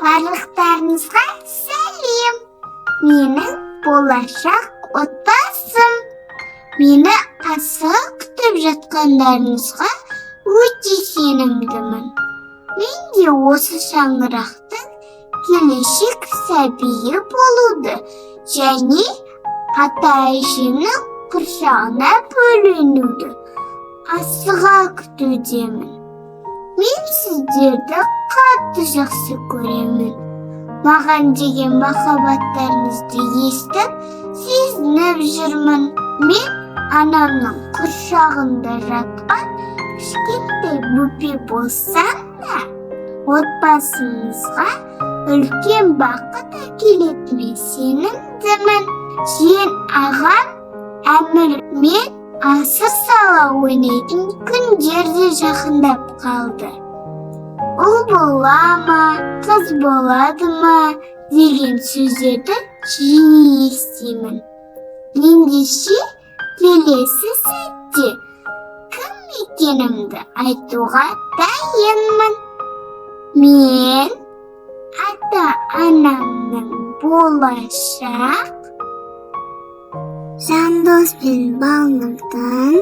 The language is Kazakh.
Барлықтарыңызға сәлем. Менің болашақ отбасым. Мені асыға күтіп жатқандарыңызға өте сенімдімін. Мен де осы шаңырақтың келешек сәбиі болуды және ата-әжемнің құрсағына бөленуді асыға күтудемін. Мен сіздерді қатты жақсы көремін. Маған деген махаббаттарыңызды естіп, сезініп жүрмін. Мен анамның құрсағында жатқан кішкентай бөпе болсам да, отбасымызға үлкен бақыт әкелетініне сенімдімін. Сен ағам Әмір мен асыр сала ойнайтын күндер де жақындап қалды. Ұл бола ма, қыз болады ма деген сөздерді жиі естимін. Ендеше келесі сәтте кім екенімді айтуға дайынмын. Мен ата-анамның болашақ Жандос пен Балнұрдың